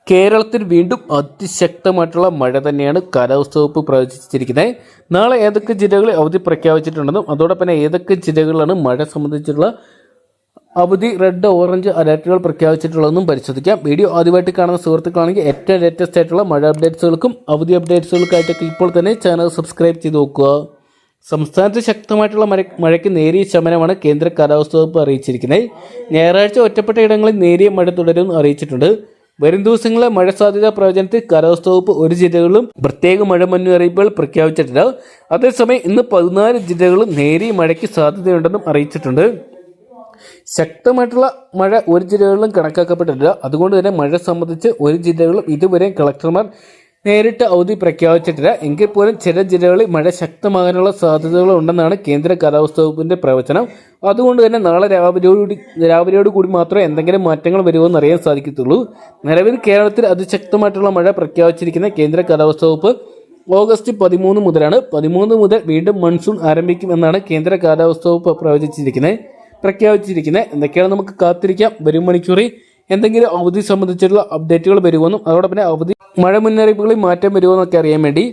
കേരളത്തിൽ വീണ്ടും അതിശക്തമായിട്ടുള്ള മഴ തന്നെയാണ് കാലാവസ്ഥാ വകുപ്പ് പ്രവചിച്ചിരിക്കുന്നത്. നാളെ ഏതൊക്കെ ജില്ലകളിൽ അവധി പ്രഖ്യാപിച്ചിട്ടുണ്ടെന്നും അതോടൊപ്പം തന്നെ ഏതൊക്കെ ജില്ലകളിലാണ് മഴ സംബന്ധിച്ചുള്ള അവധി റെഡ് ഓറഞ്ച് അലർട്ടുകൾ പ്രഖ്യാപിച്ചിട്ടുള്ളതെന്നും പരിശോധിക്കാം. വീഡിയോ ആദ്യമായിട്ട് കാണുന്ന സുഹൃത്തുക്കളാണെങ്കിൽ ഏറ്റവും ലേറ്റസ്റ്റ് ആയിട്ടുള്ള മഴ അപ്ഡേറ്റ്സുകൾക്കും അവധി അപ്ഡേറ്റ്സുകൾക്കായിട്ടൊക്കെ ഇപ്പോൾ തന്നെ ചാനൽ സബ്സ്ക്രൈബ് ചെയ്ത് നോക്കുക. സംസ്ഥാനത്ത് ശക്തമായിട്ടുള്ള മഴയ്ക്ക് നേരിയ ശമനമാണ് കേന്ദ്ര കാലാവസ്ഥാ വകുപ്പ് അറിയിച്ചിരിക്കുന്നത്. ഞായറാഴ്ച ഒറ്റപ്പെട്ട ഇടങ്ങളിൽ നേരിയ മഴ തുടരുമെന്ന് അറിയിച്ചിട്ടുണ്ട്. വരും ദിവസങ്ങളിലെ മഴ സാധ്യതാ പ്രവചനത്തിൽ കാലാവസ്ഥാ വകുപ്പ് ഒരു ജില്ലകളിലും പ്രത്യേക മഴ മുന്നറിയിപ്പുകൾ പ്രഖ്യാപിച്ചിട്ടില്ല. അതേസമയം ഇന്ന് 14 ജില്ലകളും നേരിയ മഴയ്ക്ക് സാധ്യതയുണ്ടെന്നും അറിയിച്ചിട്ടുണ്ട്. ശക്തമായിട്ടുള്ള മഴ ഒരു ജില്ലകളിലും കണക്കാക്കപ്പെട്ടിട്ടില്ല. അതുകൊണ്ട് തന്നെ മഴ സംബന്ധിച്ച് ഒരു ജില്ലകളിലും ഇതുവരെ കളക്ടർമാർ നേരിട്ട് അവധി പ്രഖ്യാപിച്ചിട്ടില്ല. എങ്കിൽ പോലും ചില ജില്ലകളിൽ മഴ ശക്തമാകാനുള്ള സാധ്യതകൾ ഉണ്ടെന്നാണ് കേന്ദ്ര കാലാവസ്ഥാ വകുപ്പിന്റെ പ്രവചനം. അതുകൊണ്ട് തന്നെ നാളെ രാവിലെയോട് കൂടി മാത്രമേ എന്തെങ്കിലും മാറ്റങ്ങൾ വരുമെന്ന് അറിയാൻ സാധിക്കത്തുള്ളൂ. നിലവിൽ കേരളത്തിൽ അതിശക്തമായിട്ടുള്ള മഴ പ്രഖ്യാപിച്ചിരിക്കുന്ന കേന്ദ്ര കാലാവസ്ഥാ വകുപ്പ് ഓഗസ്റ്റ് 13 മുതലാണ്. 13 മുതൽ വീണ്ടും മൺസൂൺ ആരംഭിക്കുമെന്നാണ് കേന്ദ്ര കാലാവസ്ഥാ വകുപ്പ് പ്രഖ്യാപിച്ചിരിക്കുന്നത്. എന്തൊക്കെയാണ് നമുക്ക് കാത്തിരിക്കാം. വരും മണിക്കൂറിൽ എന്തെങ്കിലും അവധി സംബന്ധിച്ചിട്ടുള്ള അപ്ഡേറ്റുകൾ വരുമെന്നും അതോടൊപ്പം അവധി മഴ മുന്നറിയിപ്പുകളിൽ മാറ്റം വരുമെന്നൊക്കെ അറിയാൻ വേണ്ടി.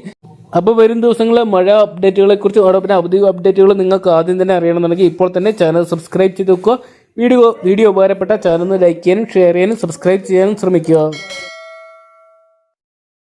അപ്പോൾ വരും ദിവസങ്ങളിലെ മഴ അപ്ഡേറ്റുകളെ കുറിച്ച് അതോടൊപ്പം അവധി അപ്ഡേറ്റുകൾ നിങ്ങൾക്ക് ആദ്യം തന്നെ അറിയണമെന്നുണ്ടെങ്കിൽ ഇപ്പോൾ തന്നെ ചാനൽ സബ്സ്ക്രൈബ് ചെയ്ത് വെക്കുക. വീഡിയോ ഉപകാരപ്പെട്ട ചാനൽ ഒന്ന് ലൈക്ക് ചെയ്യാനും ഷെയർ ചെയ്യാനും സബ്സ്ക്രൈബ് ചെയ്യാനും ശ്രമിക്കുക.